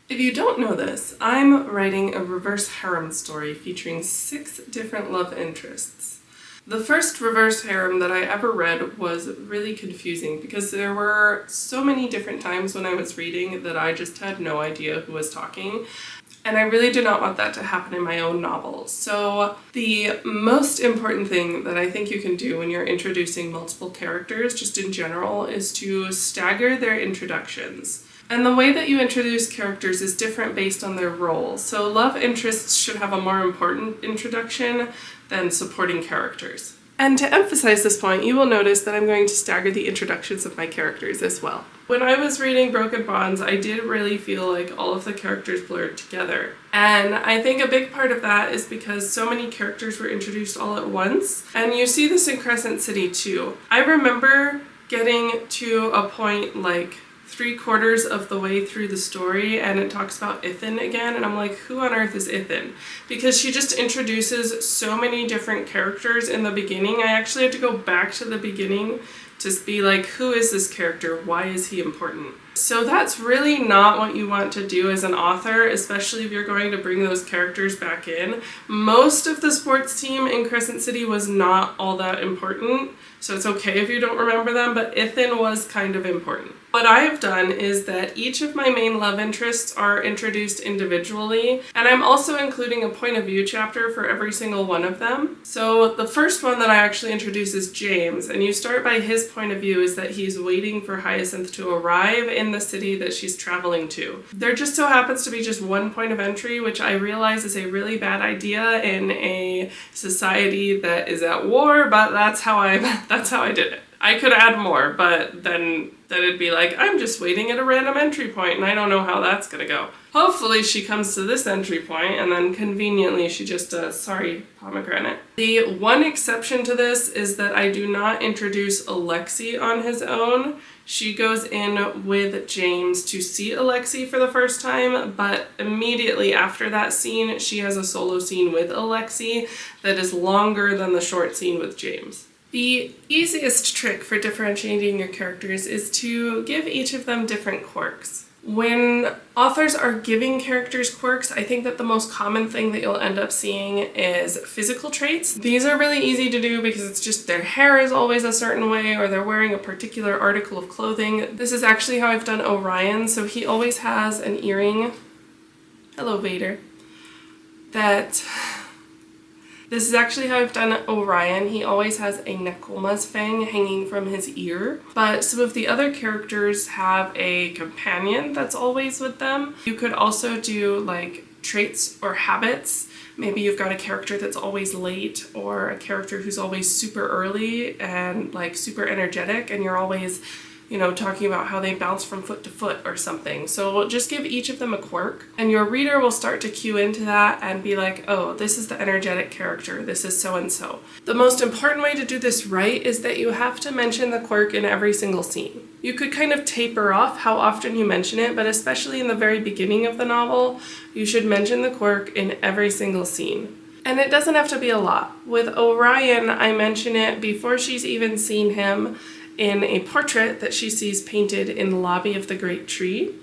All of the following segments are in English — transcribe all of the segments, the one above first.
If you don't know this, I'm writing a reverse harem story featuring 6 different love interests. The first reverse harem that I ever read was really confusing because there were so many different times when I was reading that I just had no idea who was talking. And I really did not want that to happen in my own novel. So the most important thing that I think you can do when you're introducing multiple characters, just in general, is to stagger their introductions. And the way that you introduce characters is different based on their role. So love interests should have a more important introduction than supporting characters. And to emphasize this point, you will notice that I'm going to stagger the introductions of my characters as well. When I was reading Broken Bonds, I did really feel like all of the characters blurred together. And I think a big part of that is because so many characters were introduced all at once. And you see this in Crescent City too. I remember getting to a point like 3/4 of the way through the story and it talks about Ithan again, and I'm like, who on earth is Ithan? Because she just introduces so many different characters in the beginning. I actually had to go back to the beginning to be like, who is this character? Why is he important? So that's really not what you want to do as an author, especially if you're going to bring those characters back in. Most of the sports team in Crescent City was not all that important, so it's okay if you don't remember them, but Ithan was kind of important. What I have done is that each of my main love interests are introduced individually, and I'm also including a point of view chapter for every single one of them. So the first one that I actually introduce is James, and you start by his point of view is that he's waiting for Hyacinth to arrive in the city that she's traveling to. There just so happens to be just one point of entry, which I realize is a really bad idea in a society that is at war, but that's how I did it. I could add more, but then it'd be like, I'm just waiting at a random entry point and I don't know how that's gonna go. Hopefully she comes to this entry point and then conveniently she just does, sorry, pomegranate. The one exception to this is that I do not introduce Alexei on his own. She goes in with James to see Alexei for the first time, but immediately after that scene, she has a solo scene with Alexei that is longer than the short scene with James. The easiest trick for differentiating your characters is to give each of them different quirks. When authors are giving characters quirks, I think that the most common thing that you'll end up seeing is physical traits. These are really easy to do because it's just their hair is always a certain way or they're wearing a particular article of clothing. This is actually how I've done Orion, so he always has an earring. Hello, Vader. This is actually how I've done Orion. He always has a Nekoma's fang hanging from his ear. But some of the other characters have a companion that's always with them. You could also do like traits or habits. Maybe you've got a character that's always late or a character who's always super early and like super energetic and you're always talking about how they bounce from foot to foot or something. So just give each of them a quirk and your reader will start to cue into that and be like, oh, this is the energetic character, this is so-and-so. The most important way to do this right is that you have to mention the quirk in every single scene. You could kind of taper off how often you mention it, but especially in the very beginning of the novel, you should mention the quirk in every single scene. And it doesn't have to be a lot. With Orion, I mention it before she's even seen him, in a portrait that she sees painted in the lobby of the Great Tree.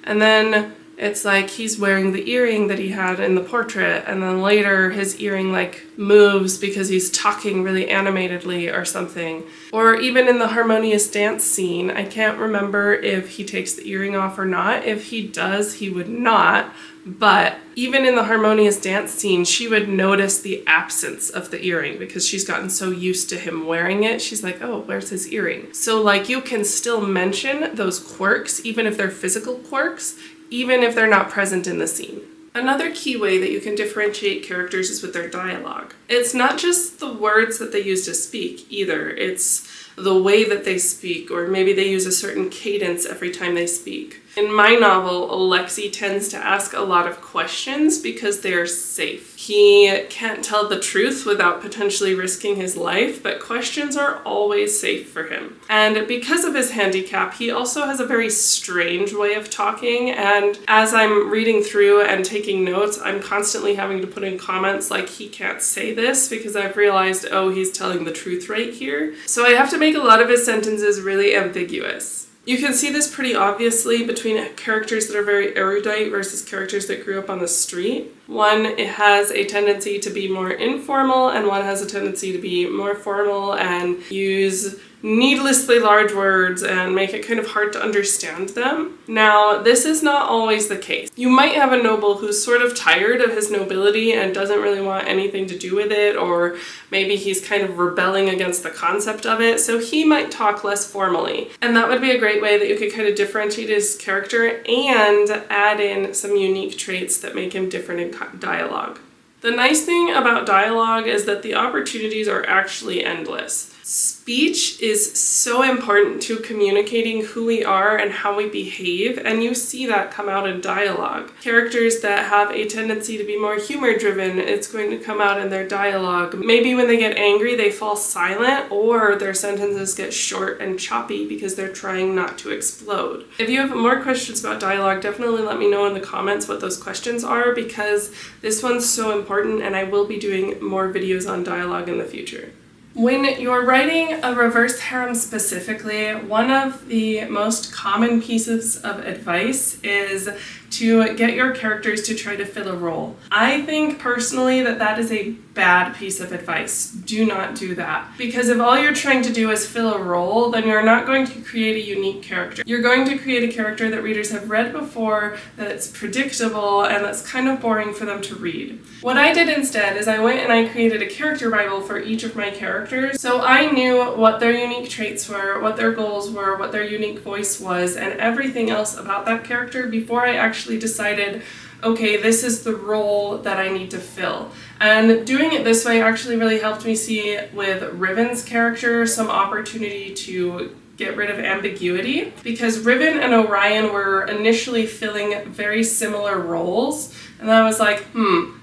And then it's like he's wearing the earring that he had in the portrait, and then later his earring like moves because he's talking really animatedly or something. Or even in the harmonious dance scene, I can't remember if he takes the earring off or not. If he does, he would not. But even in the harmonious dance scene, she would notice the absence of the earring because she's gotten so used to him wearing it. She's like, oh, where's his earring? So like you can still mention those quirks, even if they're physical quirks, even if they're not present in the scene. Another key way that you can differentiate characters is with their dialogue. It's not just the words that they use to speak either. It's the way that they speak, or maybe they use a certain cadence every time they speak. In my novel, Alexei tends to ask a lot of questions because they're safe. He can't tell the truth without potentially risking his life, but questions are always safe for him. And because of his handicap, he also has a very strange way of talking, and as I'm reading through and taking notes, I'm constantly having to put in comments like, he can't say this, because I've realized, oh, he's telling the truth right here. So I have to make a lot of his sentences really ambiguous. You can see this pretty obviously between characters that are very erudite versus characters that grew up on the street. One has a tendency to be more informal, and one has a tendency to be more formal and use needlessly large words and make it kind of hard to understand them. Now, this is not always the case. You might have a noble who's sort of tired of his nobility and doesn't really want anything to do with it, or maybe he's kind of rebelling against the concept of it, so he might talk less formally. And that would be a great way that you could kind of differentiate his character and add in some unique traits that make him different in dialogue. The nice thing about dialogue is that the opportunities are actually endless. Speech is so important to communicating who we are and how we behave, and you see that come out in dialogue. Characters that have a tendency to be more humor-driven, it's going to come out in their dialogue. Maybe when they get angry, they fall silent, or their sentences get short and choppy because they're trying not to explode. If you have more questions about dialogue, definitely let me know in the comments what those questions are, because this one's so important, and I will be doing more videos on dialogue in the future. When you're writing a reverse harem specifically, one of the most common pieces of advice is to get your characters to try to fill a role. I think personally that that is a bad piece of advice. Do not do that. Because if all you're trying to do is fill a role, then you're not going to create a unique character. You're going to create a character that readers have read before, that's predictable, and that's kind of boring for them to read. What I did instead is I went and I created a character Bible for each of my characters, so I knew what their unique traits were, what their goals were, what their unique voice was, and everything else about that character before I actually decided, okay, this is the role that I need to fill. And doing it this way actually really helped me see with Riven's character some opportunity to get rid of ambiguity, because Riven and Orion were initially filling very similar roles, and I was like,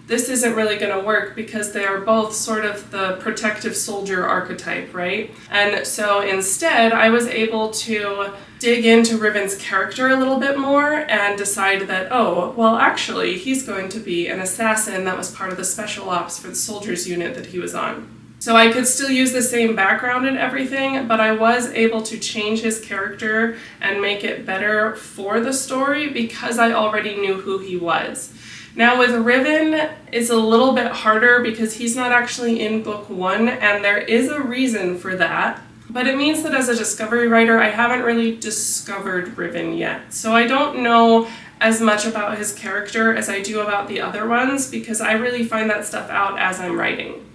this isn't really going to work because they are both sort of the protective soldier archetype, right? And so instead, I was able to dig into Riven's character a little bit more and decide that, oh, well, actually, he's going to be an assassin that was part of the special ops for the soldiers unit that he was on. So I could still use the same background and everything, but I was able to change his character and make it better for the story because I already knew who he was. Now with Riven, it's a little bit harder because he's not actually in book 1, and there is a reason for that. But it means that as a discovery writer, I haven't really discovered Riven yet. So I don't know as much about his character as I do about the other ones, because I really find that stuff out as I'm writing.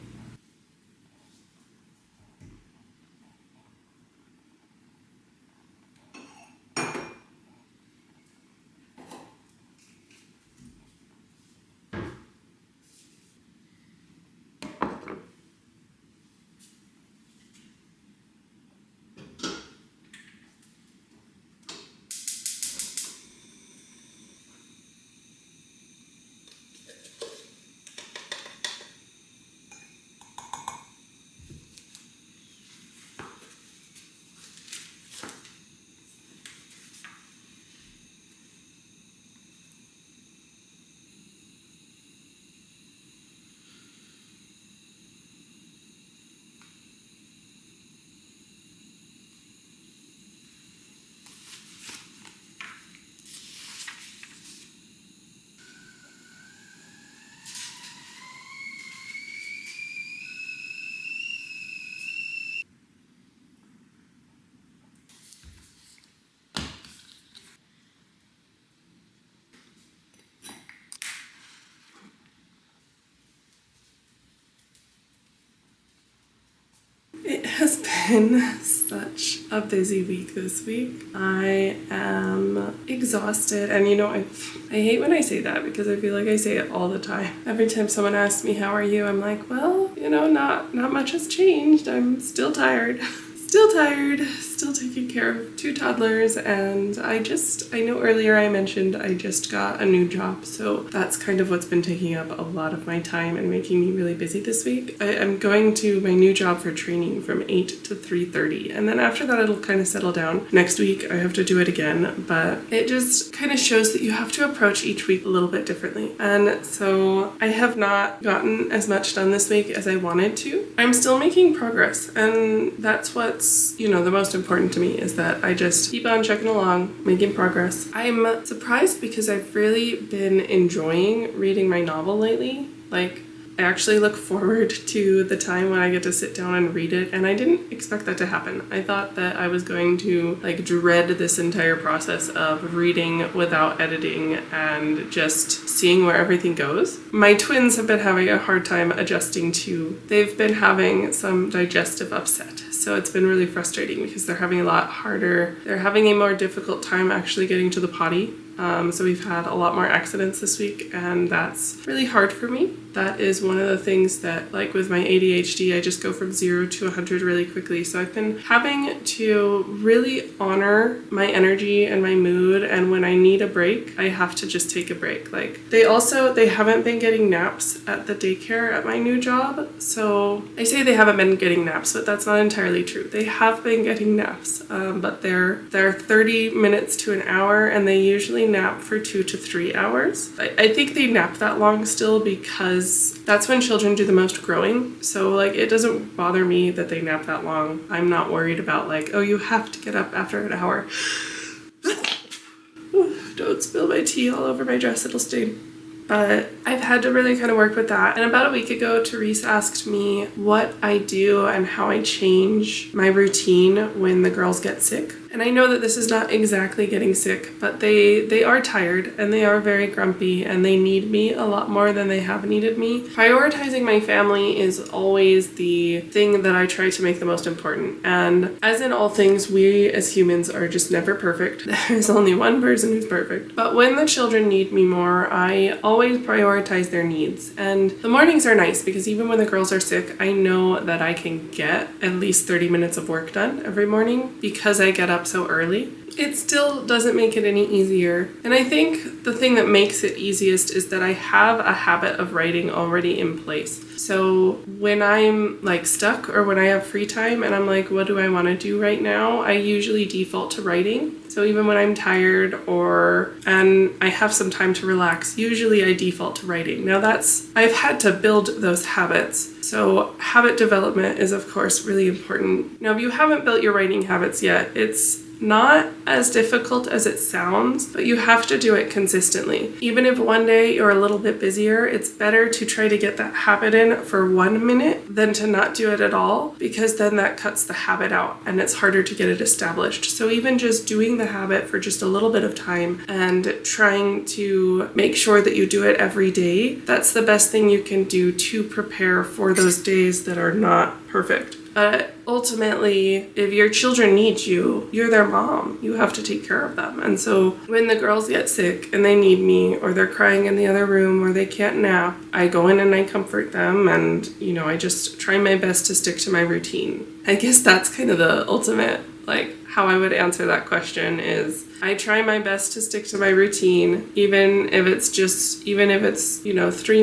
It has been such a busy week this week. I am exhausted, and I hate when I say that because I feel like I say it all the time. Every time someone asks me, how are you? I'm like, well, not much has changed. I'm still tired. Still taking care of 2 toddlers, and I know earlier I mentioned I just got a new job, so that's kind of what's been taking up a lot of my time and making me really busy this week. I'm going to my new job for training from 8 to 3:30, and then after that it'll kind of settle down. Next week I have to do it again, but it just kind of shows that you have to approach each week a little bit differently, and so I have not gotten as much done this week as I wanted to. I'm still making progress, and that's what's, the most important to me is that I just keep on checking along, making progress. I'm surprised because I've really been enjoying reading my novel lately. Like, I actually look forward to the time when I get to sit down and read it, and I didn't expect that to happen. I thought that I was going to like dread this entire process of reading without editing and just seeing where everything goes. My twins have been having a hard time adjusting to, they've been having some digestive upset. So it's been really frustrating because they're having a more difficult time actually getting to the potty. So we've had a lot more accidents this week, and that's really hard for me. That is one of the things that, like with my ADHD, I just go from 0 to 100 really quickly. So I've been having to really honor my energy and my mood, and when I need a break, I have to just take a break. Like they haven't been getting naps at the daycare at my new job. So I say they haven't been getting naps, but that's not entirely true. They have been getting naps, but they're 30 minutes to an hour, and they usually nap for 2 to 3 hours. I think they nap that long still because that's when children do the most growing. So like it doesn't bother me that they nap that long. I'm not worried about like, oh, you have to get up after an hour. Don't spill my tea all over my dress, it'll stain. But I've had to really kind of work with that. And about a week ago, Therese asked me what I do and how I change my routine when the girls get sick. And I know that this is not exactly getting sick, but they are tired and they are very grumpy and they need me a lot more than they have needed me. Prioritizing my family is always the thing that I try to make the most important. And as in all things, we as humans are just never perfect. There's only one person who's perfect. But when the children need me more, I always prioritize their needs. And the mornings are nice because even when the girls are sick, I know that I can get at least 30 minutes of work done every morning because I get up so early. It still doesn't make it any easier. And I think the thing that makes it easiest is that I have a habit of writing already in place. So when I'm like stuck or when I have free time and I'm like, what do I want to do right now? I usually default to writing. So even when I'm tired and I have some time to relax, usually I default to writing. Now I've had to build those habits. So habit development is of course really important. Now if you haven't built your writing habits yet, it's not as difficult as it sounds, but you have to do it consistently. Even if one day you're a little bit busier, it's better to try to get that habit in for 1 minute than to not do it at all, because then that cuts the habit out and it's harder to get it established. So even just doing the habit for just a little bit of time and trying to make sure that you do it every day, that's the best thing you can do to prepare for those days that are not perfect. But ultimately, if your children need you, you're their mom. You have to take care of them. And so when the girls get sick and they need me, or they're crying in the other room, or they can't nap, I go in and I comfort them, and I just try my best to stick to my routine. I guess that's kind of the ultimate, like, how I would answer that question is I try my best to stick to my routine, even if it's 3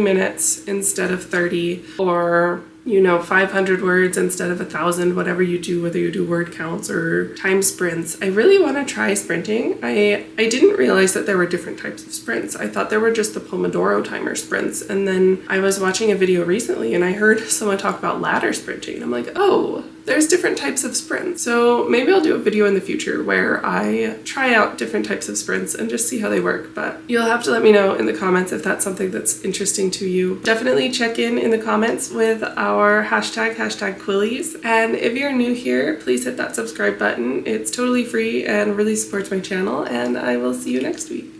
minutes instead of 30, or 500 words instead of 1,000, whatever you do, whether you do word counts or time sprints. I really want to try sprinting. I didn't realize that there were different types of sprints. I thought there were just the Pomodoro timer sprints. And then I was watching a video recently and I heard someone talk about ladder sprinting. And I'm like, oh, there's different types of sprints. So maybe I'll do a video in the future where I try out different types of sprints and just see how they work. But you'll have to let me know in the comments if that's something that's interesting to you. Definitely check in the comments with our hashtag Quillies. And if you're new here, please hit that subscribe button. It's totally free and really supports my channel. And I will see you next week.